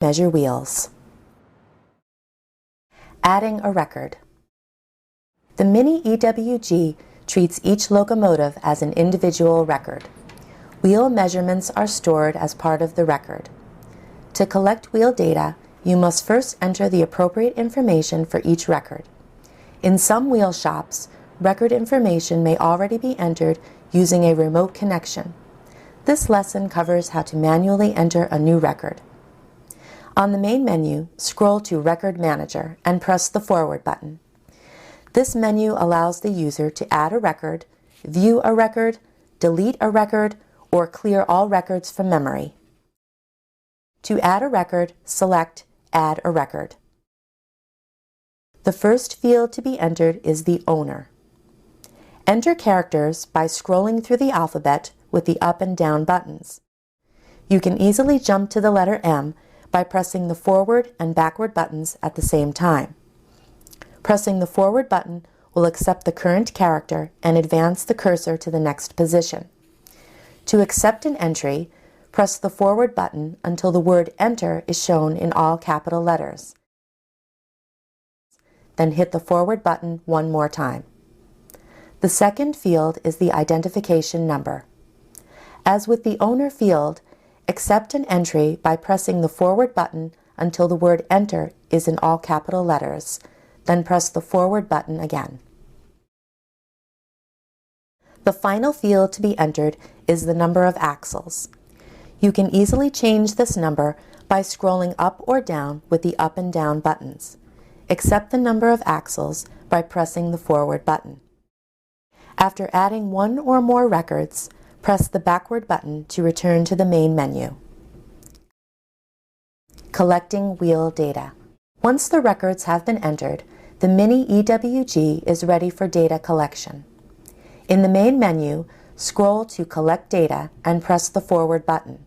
Measure wheels. Adding a record. The Mini EWG treats each locomotive as an individual record. Wheel measurements are stored as part of the record. To collect wheel data, you must first enter the appropriate information for each record. In some wheel shops, record information may already be entered using a remote connection. This lesson covers how to manually enter a new record. On the main menu, scroll to Record Manager and press the Forward button. This menu allows the user to add a record, view a record, delete a record, or clear all records from memory. To add a record, select Add a Record. The first field to be entered is the owner. Enter characters by scrolling through the alphabet with the up and down buttons. You can easily jump to the letter M by pressing the forward and backward buttons at the same time. Pressing the forward button will accept the current character and advance the cursor to the next position. To accept an entry, press the forward button until the word Enter is shown in all capital letters. Then hit the forward button one more time. The second field is the identification number. As with the owner field, accept an entry by pressing the forward button until the word Enter is in all capital letters, then press the forward button again. The final field to be entered is the number of axles. You can easily change this number by scrolling up or down with the up and down buttons. Accept the number of axles by pressing the forward button. After adding one or more records, press the backward button to return to the main menu. Collecting wheel data. Once the records have been entered, the Mini EWG is ready for data collection. In the main menu, scroll to Collect Data and press the forward button.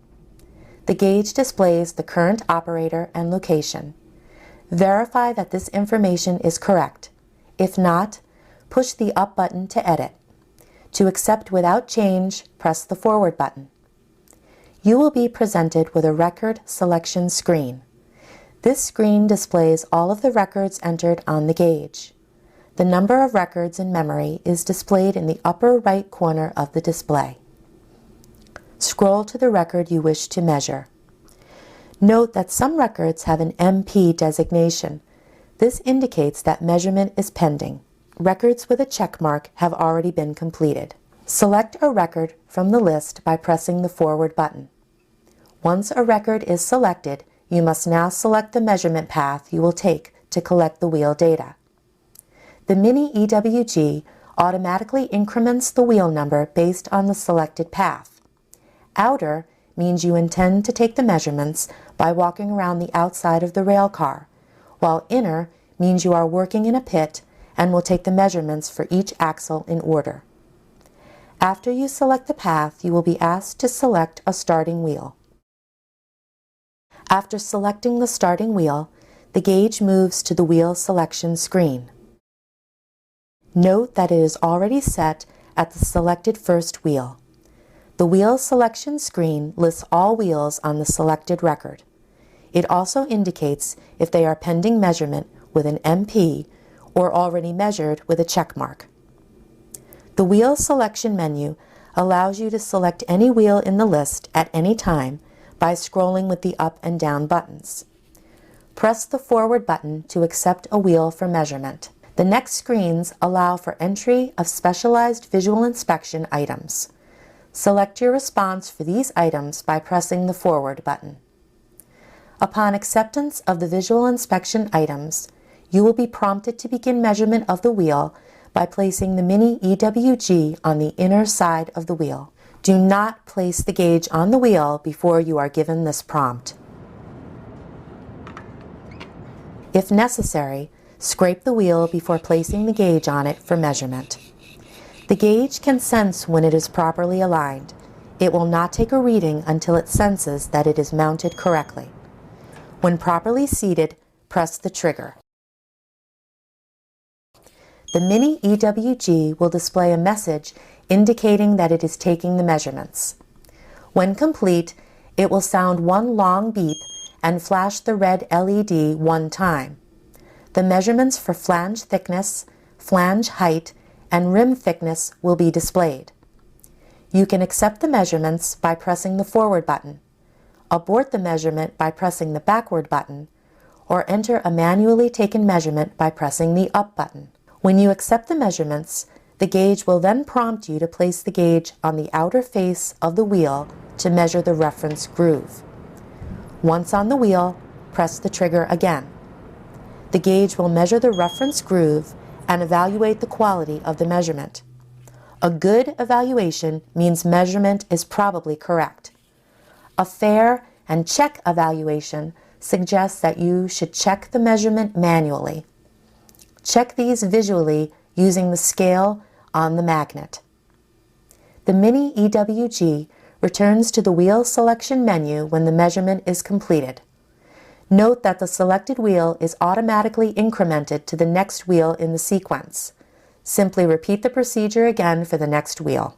The gauge displays the current operator and location. Verify that this information is correct. If not, push the up button to edit. To accept without change, press the forward button. You will be presented with a record selection screen. This screen displays all of the records entered on the gauge. The number of records in memory is displayed in the upper right corner of the display. Scroll to the record you wish to measure. Note that some records have an MP designation. This indicates that measurement is pending. Records with a check mark have already been completed. Select a record from the list by pressing the forward button. Once a record is selected, you must now select the measurement path you will take to collect the wheel data. The Mini EWG automatically increments the wheel number based on the selected path. Outer means you intend to take the measurements by walking around the outside of the rail car, while inner means you are working in a pit and will take the measurements for each axle in order. After you select the path, you will be asked to select a starting wheel. After selecting the starting wheel, the gauge moves to the wheel selection screen. Note that it is already set at the selected first wheel. The wheel selection screen lists all wheels on the selected record. It also indicates if they are pending measurement with an MP or already measured with a check mark. The wheel selection menu allows you to select any wheel in the list at any time by scrolling with the up and down buttons. Press the forward button to accept a wheel for measurement. The next screens allow for entry of specialized visual inspection items. Select your response for these items by pressing the forward button. Upon acceptance of the visual inspection items, you will be prompted to begin measurement of the wheel by placing the Mini EWG on the inner side of the wheel. Do not place the gauge on the wheel before you are given this prompt. If necessary, scrape the wheel before placing the gauge on it for measurement. The gauge can sense when it is properly aligned. It will not take a reading until it senses that it is mounted correctly. When properly seated, press the trigger. The Mini EWG will display a message indicating that it is taking the measurements. When complete, it will sound one long beep and flash the red LED one time. The measurements for flange thickness, flange height, and rim thickness will be displayed. You can accept the measurements by pressing the forward button, abort the measurement by pressing the backward button, or enter a manually taken measurement by pressing the up button. When you accept the measurements, the gauge will then prompt you to place the gauge on the outer face of the wheel to measure the reference groove. Once on the wheel, press the trigger again. The gauge will measure the reference groove and evaluate the quality of the measurement. A good evaluation means measurement is probably correct. A fair and check evaluation suggests that you should check the measurement manually. Check these visually using the scale on the magnet. The Mini EWG returns to the wheel selection menu when the measurement is completed. Note that the selected wheel is automatically incremented to the next wheel in the sequence. Simply repeat the procedure again for the next wheel.